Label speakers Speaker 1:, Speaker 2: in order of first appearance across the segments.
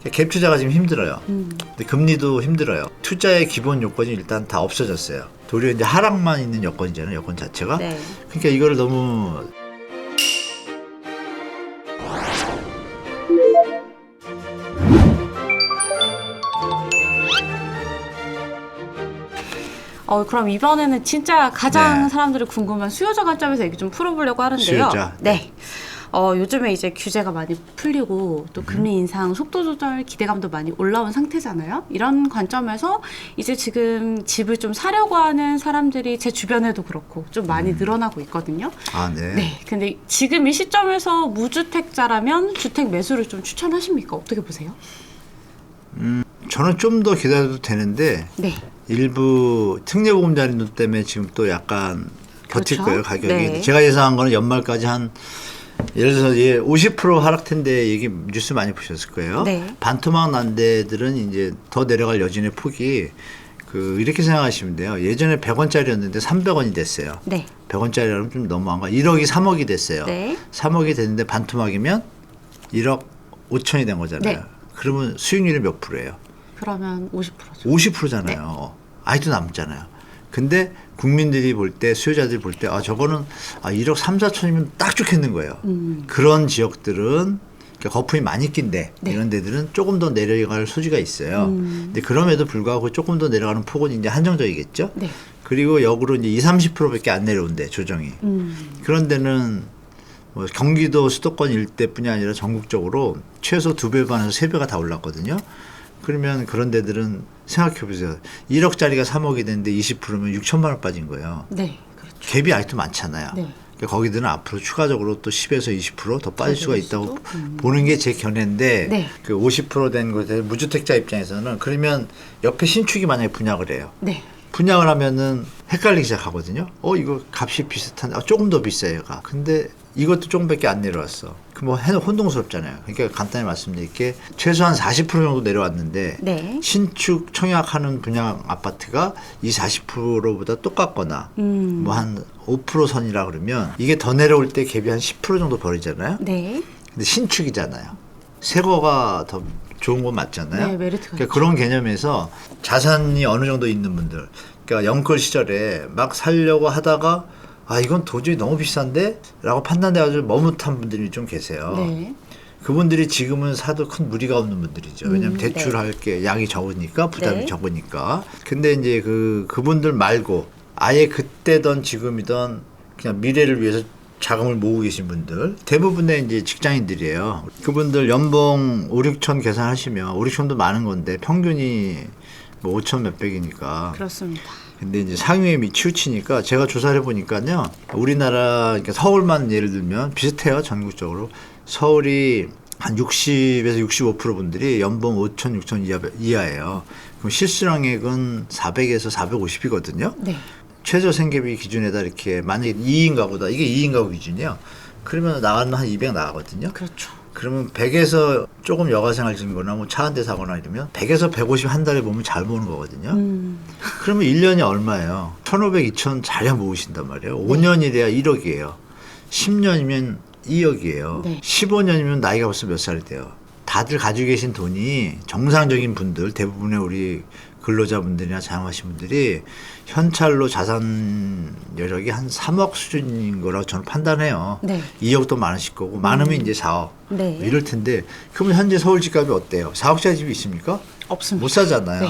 Speaker 1: 갭 투자가 지금 힘들어요. 근데 금리도 힘들어요. 투자의 기본 요건이 일단 다 없어졌어요. 도리어 이제 하락만 있는 여건이잖아요. 여건 자체가.
Speaker 2: 네.
Speaker 1: 그러니까 이거를 너무
Speaker 2: 그럼 이번에는 진짜 가장
Speaker 1: 네.
Speaker 2: 사람들이 궁금한 수요자 관점에서 얘기 좀 풀어보려고 하는데요.
Speaker 1: 수요자.
Speaker 2: 네. 요즘에 이제 규제가 많이 풀리고 또 금리 인상 속도 조절 기대감도 많이 올라온 상태잖아요. 이런 관점에서 이제 지금 집을 좀 사려고 하는 사람들이 제 주변에도 그렇고 좀 많이 늘어나고 있거든요.
Speaker 1: 아, 네.
Speaker 2: 네. 근데 지금 이 시점에서 무주택자라면 주택 매수를 좀 추천하십니까? 어떻게 보세요?
Speaker 1: 저는 좀 더 기다려도 되는데
Speaker 2: 네.
Speaker 1: 일부 특례보험자리들 때문에 지금 또 약간 버틸
Speaker 2: 그렇죠?
Speaker 1: 거예요, 가격이.
Speaker 2: 네.
Speaker 1: 제가 예상한 거는 연말까지 한 예를 들어서 50% 하락텐데 얘기 뉴스 많이 보셨을 거예요.
Speaker 2: 네.
Speaker 1: 반토막 난 데들은 이제 더 내려갈 여진의 폭이 이렇게 생각하시면 돼요. 예전에 100원짜리였는데 300원이 됐어요.
Speaker 2: 네.
Speaker 1: 100원짜리라면 좀 너무한 거. 1억이 3억이 됐어요.
Speaker 2: 네.
Speaker 1: 3억이 됐는데 반토막이면 1억 5천이 된 거잖아요.
Speaker 2: 네.
Speaker 1: 그러면 수익률이 몇 프로예요?
Speaker 2: 그러면 50%죠.
Speaker 1: 50%잖아요. 아직도 남잖아요. 근데 국민들이 볼 때, 수요자들이 볼 때, 저거는 1억 3, 4천이면 딱 좋겠는 거예요. 그런 지역들은 거품이 많이 낀데
Speaker 2: 네.
Speaker 1: 이런 데들은 조금 더 내려갈 소지가 있어요. 근데 그럼에도 불구하고 조금 더 내려가는 폭은 이제 한정적이겠죠.
Speaker 2: 네.
Speaker 1: 그리고 역으로 이제 20-30%밖에 안 내려온대, 조정이. 그런 데는 뭐 경기도 수도권 일대뿐이 아니라 전국적으로 최소 2배 반에서 3배가 다 올랐거든요. 그러면 그런 데들은 생각해 보세요. 1억짜리가 3억이 됐는데 20%면 6천만 원 빠진 거예요.
Speaker 2: 네. 그렇죠.
Speaker 1: 갭이 아직도 많잖아요.
Speaker 2: 네.
Speaker 1: 그러니까 거기들은 앞으로 추가적으로 또 10에서 20%더 빠질 수가
Speaker 2: 될
Speaker 1: 있다고
Speaker 2: 수도?
Speaker 1: 보는 게 제 견해인데
Speaker 2: 네.
Speaker 1: 50%된 곳에 무주택자 입장에서는 그러면 옆에 신축이 만약에 분양을 해요.
Speaker 2: 네.
Speaker 1: 분양을 하면은 헷갈리기 시작하거든요. 이거 값이 비슷한데 조금 더 비싸요, 얘가. 근데 이것도 조금밖에 안 내려왔어. 뭐 혼동스럽잖아요. 그러니까 간단히 말씀드릴게 최소한 40% 정도 내려왔는데
Speaker 2: 네.
Speaker 1: 신축 청약하는 분양 아파트가 이 40%보다 똑같거나 뭐 한 5% 선이라 그러면 이게 더 내려올 때 갭이 한 10% 정도 벌이잖아요.
Speaker 2: 네.
Speaker 1: 근데 신축이잖아요. 새 거가 더 좋은 건 맞잖아요.
Speaker 2: 네, 메리트가
Speaker 1: 그러니까 그런 개념에서 자산이 어느 정도 있는 분들, 그러니까 영끌 시절에 막 살려고 하다가 이건 도저히 너무 비싼데? 라고 판단돼가지고 머뭇한 분들이 좀 계세요.
Speaker 2: 네.
Speaker 1: 그분들이 지금은 사도 큰 무리가 없는 분들이죠. 왜냐하면 대출할 게 양이 적으니까, 부담이
Speaker 2: 네.
Speaker 1: 적으니까. 근데 이제 그분들 말고 아예 그때든 지금이든 그냥 미래를 위해서 자금을 모으고 계신 분들 대부분의 이제 직장인들이에요. 그분들 연봉 5, 6천 계산하시면 5, 6천도 많은 건데 평균이 뭐 5천 몇백이니까.
Speaker 2: 그렇습니다.
Speaker 1: 근데 이제 상위에 치우치니까 제가 조사를 해보니까요. 우리나라 그러니까 서울만 예를 들면 비슷해요. 전국적으로. 서울이 한 60에서 65% 분들이 연봉 5천, 6천 이하예요. 그럼 실수령액은 400에서 450이거든요.
Speaker 2: 네.
Speaker 1: 최저 생계비 기준에다 이렇게 만약에 2인 가구다. 이게 2인 가구 기준이요. 그러면 나가면 한 200 나가거든요.
Speaker 2: 그렇죠.
Speaker 1: 그러면 100에서 조금 여가생활 중거나 뭐 차 한 대 사거나 이러면 100에서 150 한 달에 보면 잘 모으는 거거든요. 그러면 1년이 얼마예요? 1,500, 2,000 잘야 모으신단 말이에요. 5년이래야 1억이에요. 10년이면 2억이에요.
Speaker 2: 네.
Speaker 1: 15년이면 나이가 벌써 몇 살이 돼요. 다들 가지고 계신 돈이 정상적인 분들, 대부분의 우리 근로자분들이나 자영하신 분들이 현찰로 자산 여력이 한 3억 수준인 거라고 저는 판단해요.
Speaker 2: 네.
Speaker 1: 2억도 많으실 거고 많으면 이제 4억
Speaker 2: 네.
Speaker 1: 이럴 텐데 그러면 현재 서울 집값이 어때요? 4억짜리 집이 있습니까?
Speaker 2: 없습니다.
Speaker 1: 못 사잖아요.
Speaker 2: 네.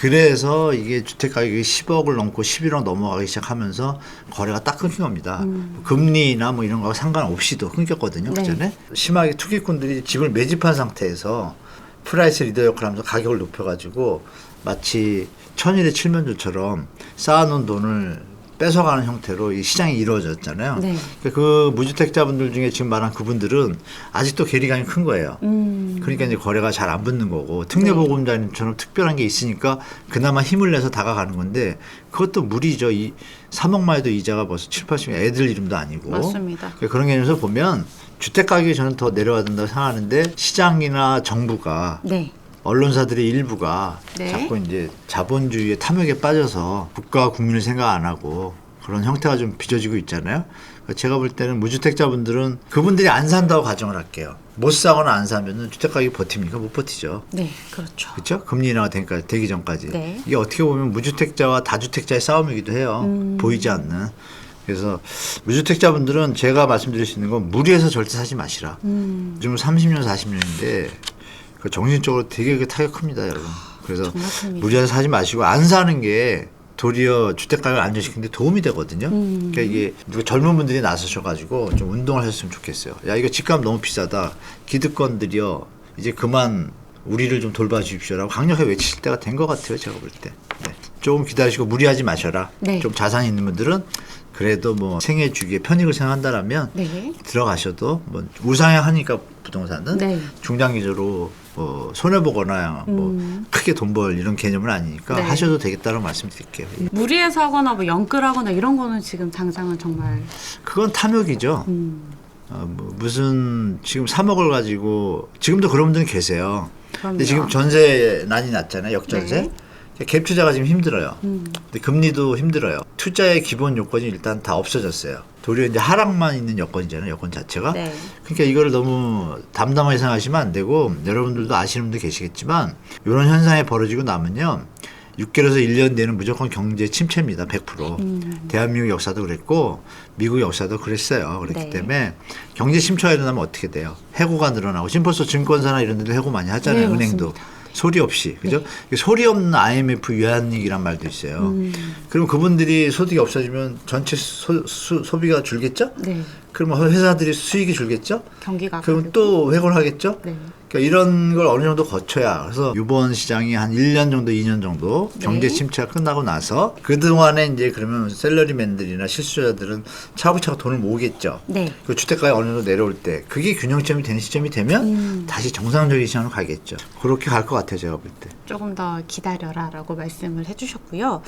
Speaker 1: 그래서 이게 주택 가격이 10억을 넘고 11억 넘어가기 시작하면서 거래가 딱 끊긴 겁니다. 금리나 뭐 이런 거와 상관없이도 끊겼거든요.
Speaker 2: 네.
Speaker 1: 그전에 심하게 투기꾼들이 집을 매집한 상태에서 프라이스 리더 역할을 하면서 가격을 높여가지고 마치 천일의 칠면조처럼 쌓아놓은 돈을 뺏어가는 형태로 이 시장이 이루어졌잖아요.
Speaker 2: 네.
Speaker 1: 그 무주택자분들 중에 지금 말한 그분들은 아직도 괴리감이 큰 거예요. 그러니까 이제 거래가 잘 안 붙는 거고 특례보금자님처럼 특별한 게 있으니까 그나마 힘을 내서 다가가는 건데 그것도 무리죠. 3억만 해도 이자가 벌써 7, 80명 애들 이름도 아니고.
Speaker 2: 맞습니다.
Speaker 1: 그러니까 그런 개념에서 보면 주택 가격이 저는 더 내려와야 된다고 생각하는데 시장이나 정부가
Speaker 2: 네.
Speaker 1: 언론사들의 일부가
Speaker 2: 네.
Speaker 1: 자꾸 이제 자본주의의 탐욕에 빠져서 국가와 국민을 생각 안 하고 그런 형태가 좀 빚어지고 있잖아요. 제가 볼 때는 무주택자분들은 그분들이 안 산다고 가정을 할게요. 못 사거나 안 사면은 주택 가격이 버팁니까? 못 버티죠.
Speaker 2: 네, 그렇죠.
Speaker 1: 그렇죠? 금리 인하가 되기 전까지.
Speaker 2: 네.
Speaker 1: 이게 어떻게 보면 무주택자와 다주택자의 싸움이기도 해요. 보이지 않는. 그래서 무주택자분들은 제가 말씀드릴 수 있는 건 무리해서 절대 사지 마시라. 요즘 30년, 40년인데 그 정신적으로 되게 그 타격 큽니다, 여러분. 그래서
Speaker 2: 정말 큽니다.
Speaker 1: 무리해서 사지 마시고 안 사는 게 도리어 주택 가격을 안정시키는 데 도움이 되거든요. 그러니까 이게 누가 젊은 분들이 나서셔가지고 좀 운동을 하셨으면 좋겠어요. 야, 이거 집값 너무 비싸다. 기득권들이요. 이제 그만 우리를 좀 돌봐주십시오라고 강력하게 외치실 때가 된 것 같아요. 제가 볼 때. 네. 조금 기다리시고 무리하지 마셔라.
Speaker 2: 네.
Speaker 1: 좀 자산이 있는 분들은 그래도 뭐 생애 주기에 편익을 생각한다라면
Speaker 2: 네.
Speaker 1: 들어가셔도 뭐 우상향하니까 부동산은
Speaker 2: 네.
Speaker 1: 중장기적으로 뭐 손해 보거나 뭐 크게 돈 벌 이런 개념은 아니니까
Speaker 2: 네.
Speaker 1: 하셔도 되겠다고 말씀드릴게요.
Speaker 2: 무리해서 하거나 뭐 영끌하거나 이런 거는 지금 당장은 정말
Speaker 1: 그건 탐욕이죠. 뭐 무슨 지금 3억을 가지고 지금도 그런 분들은 계세요.
Speaker 2: 그럼요.
Speaker 1: 근데 지금 전세난이 났잖아요. 역전세.
Speaker 2: 네.
Speaker 1: 갭 투자가 지금 힘들어요. 근데 금리도 힘들어요. 투자의 기본 요건이 일단 다 없어졌어요. 도리어 이제 하락만 있는 여건이잖아요. 여건 자체가.
Speaker 2: 네.
Speaker 1: 그러니까 이거를 너무 담담하게 생각하시면 안 되고 여러분들도 아시는 분들 계시겠지만 이런 현상이 벌어지고 나면요. 6개월에서 1년 뒤에는 무조건 경제 침체입니다. 100%. 대한민국 역사도 그랬고 미국 역사도 그랬어요. 그렇기
Speaker 2: 네.
Speaker 1: 때문에 경제 침체가 일어나면 어떻게 돼요? 해고가 늘어나고 지금 벌써 증권사나 이런 데도 해고 많이 하잖아요.
Speaker 2: 네,
Speaker 1: 은행도.
Speaker 2: 맞습니다.
Speaker 1: 소리 없이. 그죠? 소리 없는 IMF 위안이란 말도 있어요. 그럼 그분들이 소득이 없어지면 전체 소비가 줄겠죠?
Speaker 2: 네.
Speaker 1: 그러면 회사들이 수익이 줄겠죠?
Speaker 2: 경기가
Speaker 1: 그럼 또 회고를 하겠죠?
Speaker 2: 네.
Speaker 1: 그러니까 이런 걸 어느 정도 거쳐야 그래서 이번 시장이 한 1년 정도 2년 정도 경제
Speaker 2: 네.
Speaker 1: 침체가 끝나고 나서 그동안에 이제 그러면 샐러리맨들이나 실수요자들은 차곡차곡 돈을 모으겠죠.
Speaker 2: 네.
Speaker 1: 그 주택가가 어느 정도 내려올 때 그게 균형점이 되는 시점이 되면 다시 정상적인 시장으로 가겠죠. 그렇게 갈 것 같아요. 제가 볼 때.
Speaker 2: 조금 더 기다려라라고 말씀을 해주셨고요.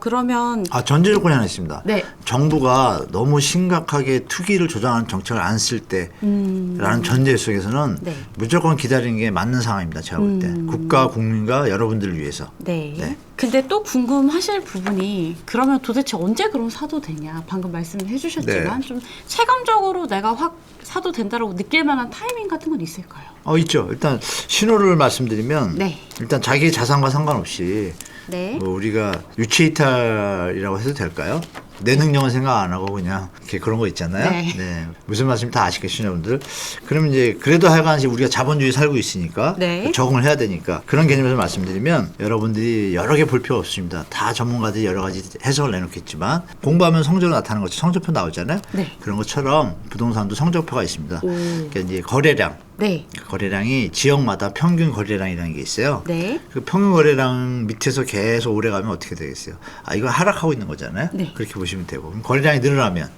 Speaker 2: 그러면
Speaker 1: 전제 조건이 하나 있습니다.
Speaker 2: 네.
Speaker 1: 정부가 너무 심각하게 투기를 조장하는 정책을 안 쓸 때라는 전제 속에서는
Speaker 2: 네.
Speaker 1: 무조건 기다리는 게 맞는 상황입니다. 제가 볼 때. 국가, 국민과 여러분들을 위해서.
Speaker 2: 네.
Speaker 1: 네.
Speaker 2: 근데 또 궁금하실 부분이 그러면 도대체 언제 그럼 사도 되냐? 방금 말씀을 해주셨지만
Speaker 1: 네.
Speaker 2: 좀 체감적으로 내가 확 사도 된다라고 느낄 만한 타이밍 같은 건 있을까요?
Speaker 1: 있죠. 일단 신호를 말씀드리면
Speaker 2: 네.
Speaker 1: 일단 자기 자산과 상관없이
Speaker 2: 네.
Speaker 1: 뭐 우리가 유체이탈이라고 해도 될까요? 내 능력은 생각 안 하고 그냥 이렇게 그런 거 있잖아요.
Speaker 2: 네.
Speaker 1: 무슨 말씀인지 다 아시겠죠, 여러분들. 그러면 이제 그래도 하여간씩 우리가 자본주의 살고 있으니까
Speaker 2: 네.
Speaker 1: 적응을 해야 되니까 그런 개념에서 말씀드리면 여러분들이 여러 개 볼 필요 없습니다. 다 전문가들이 여러 가지 해석을 내놓겠지만 공부하면 성적으로 나타나는 것처럼 성적표 나오잖아요.
Speaker 2: 네.
Speaker 1: 그런 것처럼 부동산도 성적표가 있습니다.
Speaker 2: 오.
Speaker 1: 그러니까 이제 거래량.
Speaker 2: 네.
Speaker 1: 거래량이 지역마다 평균 거래량이라는 게 있어요.
Speaker 2: 네.
Speaker 1: 그 평균 거래량 밑에서 계속 오래 가면 어떻게 되겠어요? 이건 하락하고 있는 거잖아요.
Speaker 2: 네.
Speaker 1: 그렇게 보시면 되고 그럼 거래량이 늘어나면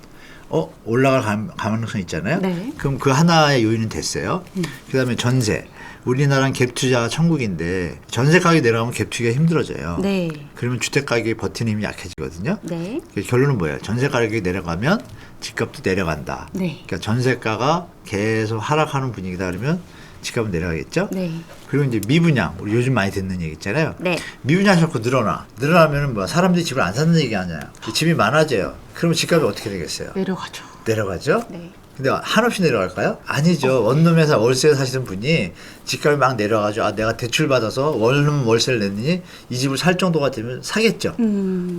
Speaker 1: 올라갈 가능성이 있잖아요.
Speaker 2: 네.
Speaker 1: 그럼 그 하나의 요인은 됐어요. 그다음에 전세. 우리나라는 갭 투자 천국인데 전세 가격이 내려가면 갭 투기가 힘들어져요.
Speaker 2: 네.
Speaker 1: 그러면 주택 가격이 버티는 힘이 약해지거든요.
Speaker 2: 네.
Speaker 1: 결론은 뭐예요? 전세 가격이 내려가면 집값도 내려간다.
Speaker 2: 네.
Speaker 1: 그러니까 전세가가 계속 하락하는 분위기다 그러면 집값은 내려가겠죠.
Speaker 2: 네.
Speaker 1: 그리고 이제 미분양, 우리 요즘 많이 듣는 얘기 있잖아요.
Speaker 2: 네.
Speaker 1: 미분양 자꾸 늘어나면은 뭐 사람들이 집을 안 사는 얘기 아니에요. 집이 많아져요. 그러면 집값이 어떻게 되겠어요?
Speaker 2: 내려가죠.
Speaker 1: 내려가죠.
Speaker 2: 네.
Speaker 1: 근데 한없이 내려갈까요? 아니죠. 원룸에서 월세 사시는 분이 집값이 막 내려가죠. 내가 대출 받아서 원룸 월세를 냈느니 이 집을 살 정도가 되면 사겠죠.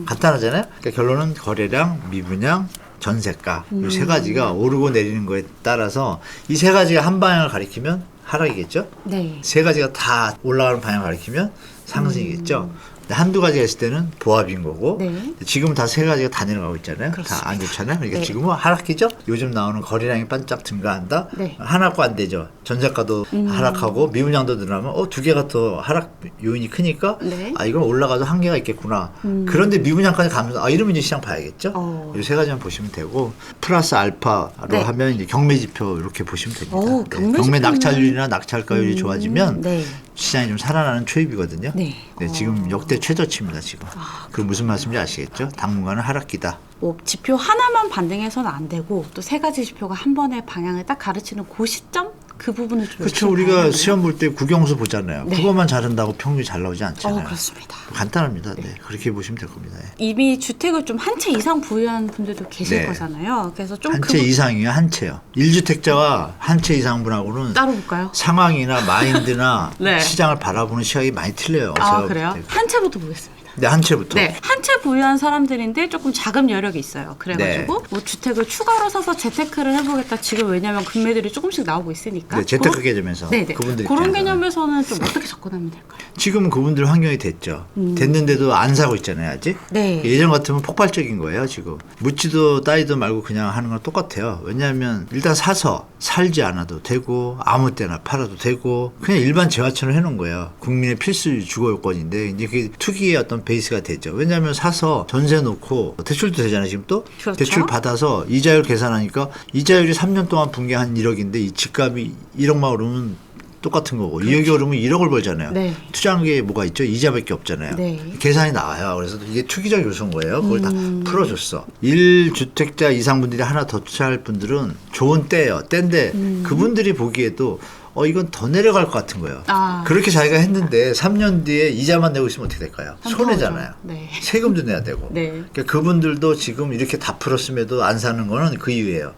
Speaker 1: 간단하잖아요. 그러니까 결론은 거래량, 미분양, 전세가 이 세 가지가 오르고 내리는 거에 따라서 이 세 가지가 한 방향을 가리키면 하락이겠죠.
Speaker 2: 네.
Speaker 1: 세 가지가 다 올라가는 방향을 가리키면 상승이겠죠. 근데 한두 가지가 있을 때는 보합인 거고
Speaker 2: 네.
Speaker 1: 지금은 다 세 가지가 다 내려가고 있잖아요.
Speaker 2: 그렇습니다.
Speaker 1: 다 안 좋잖아요. 그러니까
Speaker 2: 네.
Speaker 1: 지금은 하락기죠. 요즘 나오는 거래량이 반짝 증가한다.
Speaker 2: 네.
Speaker 1: 하락도 안 되죠. 전세가도 하락하고 미분양도 늘어나면 두 개가 더 하락 요인이 크니까
Speaker 2: 네.
Speaker 1: 이건 올라가도 한계가 있겠구나. 그런데 미분양까지 가면서 이러면 이제 시장 봐야겠죠. 이 세 가지만 보시면 되고 플러스 알파로
Speaker 2: 네.
Speaker 1: 하면 이제 경매 지표 이렇게 보시면 됩니다.
Speaker 2: 경매
Speaker 1: 경매
Speaker 2: 지표는-
Speaker 1: 낙찰률이나 낙찰가율이 좋아지면
Speaker 2: 네.
Speaker 1: 시장이 좀 살아나는 초입이거든요.
Speaker 2: 네.
Speaker 1: 지금 역대 최저치입니다. 지금. 그 무슨 말씀인지 아시겠죠? 당분간은 하락기다.
Speaker 2: 뭐 지표 하나만 반등해서는 안 되고 또 세 가지 지표가 한 번에 방향을 딱 가르치는 그 시점 그 부분을 좀
Speaker 1: 그렇죠.
Speaker 2: 열심히
Speaker 1: 우리가
Speaker 2: 봐야겠네요.
Speaker 1: 시험 볼 때 국영수 보잖아요.
Speaker 2: 네.
Speaker 1: 국어만 잘한다고 평균이 잘 나오지 않잖아요.
Speaker 2: 그렇습니다.
Speaker 1: 간단합니다. 네. 그렇게 보시면 될 겁니다. 예.
Speaker 2: 이미 주택을 좀 한 채 이상 보유한 분들도 계실
Speaker 1: 네.
Speaker 2: 거잖아요. 그래서 좀
Speaker 1: 한 채 이상이요, 한 채요. 1주택자와 한 채 이상 분하고는
Speaker 2: 따로 볼까요?
Speaker 1: 상황이나 마인드나
Speaker 2: 네.
Speaker 1: 시장을 바라보는 시각이 많이 틀려요.
Speaker 2: 아,
Speaker 1: 제가 볼
Speaker 2: 그래요?
Speaker 1: 때.
Speaker 2: 한 채부터 보겠습니다.
Speaker 1: 네, 한 채부터.
Speaker 2: 네, 한 채 보유한 사람들인데 조금 자금 여력이 있어요. 그래가지고
Speaker 1: 네.
Speaker 2: 뭐 주택을 추가로 사서 재테크를 해보겠다. 지금 왜냐하면 금매들이 조금씩 나오고 있으니까.
Speaker 1: 네, 재테크 개념에서
Speaker 2: 네네.
Speaker 1: 그분들
Speaker 2: 그런
Speaker 1: 입장에서는.
Speaker 2: 개념에서는 좀 어떻게 접근하면 될까요?
Speaker 1: 지금은 그분들 환경이 됐죠. 됐는데도 안 사고 있잖아요, 아직.
Speaker 2: 네.
Speaker 1: 예전 같으면 폭발적인 거예요, 지금. 묻지도 따지도 말고 그냥 하는 건 똑같아요. 왜냐하면 일단 사서 살지 않아도 되고 아무 때나 팔아도 되고 그냥 일반 재화처럼 해놓은 거예요. 국민의 필수 주거 요건인데 이제 그게 투기의 어떤 베이스가 되죠. 왜냐하면 사서 전세 놓고 대출도 되잖아요, 지금 또.
Speaker 2: 그렇죠.
Speaker 1: 대출 받아서 이자율 계산하니까 이자율이 3년 동안 분 게 한 1억인데 이 집값이 1억만 오르면 똑같은 거고 2억이 오르면 1억을 벌잖아요.
Speaker 2: 네.
Speaker 1: 투자한 게 뭐가 있죠? 이자밖에 없잖아요.
Speaker 2: 네.
Speaker 1: 계산이 나와요. 그래서 이게 투기적 요소인 거예요. 그걸 다 풀어줬어. 1주택자 이상 분들이 하나 더 투자할 분들은 좋은 때예요. 때인데 그분들이 보기에도 이건 더 내려갈 것 같은 거예요.
Speaker 2: 아.
Speaker 1: 그렇게 자기가 했는데 3년 뒤에 이자만 내고 있으면 어떻게 될까요? 손해잖아요.
Speaker 2: 네.
Speaker 1: 세금도 내야 되고.
Speaker 2: 네.
Speaker 1: 그러니까 그분들도 지금 이렇게 다 풀었음에도 안 사는 거는 그 이유예요.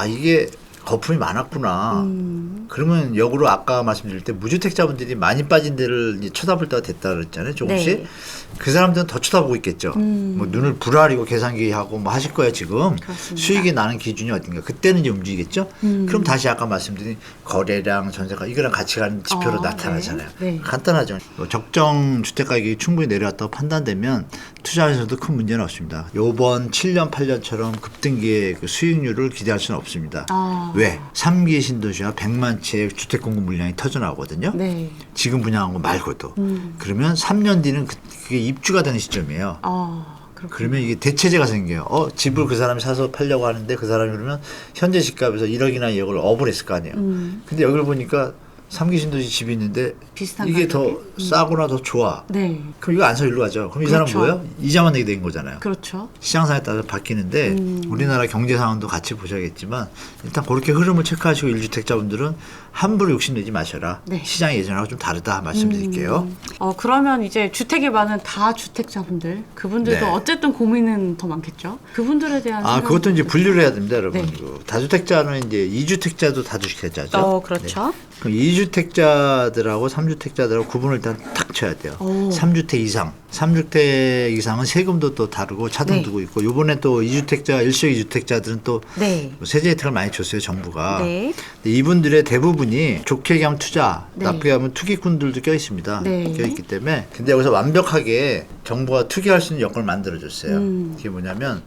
Speaker 1: 이게 거품이 많았구나. 그러면 역으로 아까 말씀드릴 때 무주택자분들이 많이 빠진 데를 이제 쳐다볼 때가 됐다 그랬잖아요. 조금씩.
Speaker 2: 네.
Speaker 1: 그 사람들은 더 쳐다보고 있겠죠. 뭐 눈을 부라리고 계산기 하고 뭐 하실 거예요 지금.
Speaker 2: 그렇습니다.
Speaker 1: 수익이 나는 기준이 어딘가. 그때는 이제 움직이겠죠. 그럼 다시 아까 말씀드린 거래량, 전세가 이거랑 같이 가는 지표로 나타나잖아요.
Speaker 2: 네. 네.
Speaker 1: 간단하죠. 적정 주택 가격이 충분히 내려왔다고 판단되면 투자에서도 큰 문제는 없습니다. 요번 7년, 8년처럼 급등기의 그 수익률을 기대할 수는 없습니다. 왜? 3기 신도시와 100만 채의 주택 공급 물량이 터져나오거든요.
Speaker 2: 네.
Speaker 1: 지금 분양한 거 말고도. 그러면 3년 뒤는 그게 입주가 되는 시점이에요.
Speaker 2: 그렇군요.
Speaker 1: 그러면 이게 대체제가 생겨요. 집을 그 사람이 사서 팔려고 하는데 그 사람이 그러면 현재 집값에서 1억이나 2억을 업을 했을 거 아니에요. 근데 여기를 보니까 3기 신도시 집이 있는데
Speaker 2: 비슷한
Speaker 1: 이게
Speaker 2: 가격에?
Speaker 1: 더 싸거나 더 좋아.
Speaker 2: 네.
Speaker 1: 그럼 이거 안 사 일로 가죠. 그럼 이
Speaker 2: 그렇죠.
Speaker 1: 사람 뭐예요? 이자만 내게 된 거잖아요.
Speaker 2: 그렇죠.
Speaker 1: 시장상에 따라서 바뀌는데 우리나라 경제 상황도 같이 보셔야겠지만 일단 그렇게 흐름을 체크하시고 1주택자분들은 함부로 욕심내지 마셔라.
Speaker 2: 네.
Speaker 1: 시장이 예전하고 좀 다르다 말씀드릴게요.
Speaker 2: 그러면 이제 주택이 많은 다주택자분들 그분들도
Speaker 1: 네.
Speaker 2: 어쨌든 고민은 더 많겠죠. 그분들에 대한
Speaker 1: 그것도 이제
Speaker 2: 생각은
Speaker 1: 분류를 해야 됩니다, 여러분.
Speaker 2: 네.
Speaker 1: 그 다주택자는 이제 2주택자도 다주택자죠.
Speaker 2: 그렇죠.
Speaker 1: 네. 그럼 2주택자들하고 3주택자들하고 구분을 일단 탁 쳐야 돼요. 3주택 이상. 3주택 이상은 세금도 또 다르고 차등
Speaker 2: 네.
Speaker 1: 두고 있고 요번에 또 2주택자, 일시적 2주택자들은 또
Speaker 2: 네.
Speaker 1: 세제 혜택을 많이 줬어요, 정부가.
Speaker 2: 네.
Speaker 1: 근데 이분들의 대부분이 좋게 얘기하면 투자,
Speaker 2: 네.
Speaker 1: 나쁘게 하면 투기꾼들도 껴 있습니다.
Speaker 2: 네.
Speaker 1: 껴 있기 때문에. 근데 여기서 완벽하게 정부가 투기할 수 있는 여건을 만들어줬어요.
Speaker 2: 음.
Speaker 1: 그게 뭐냐면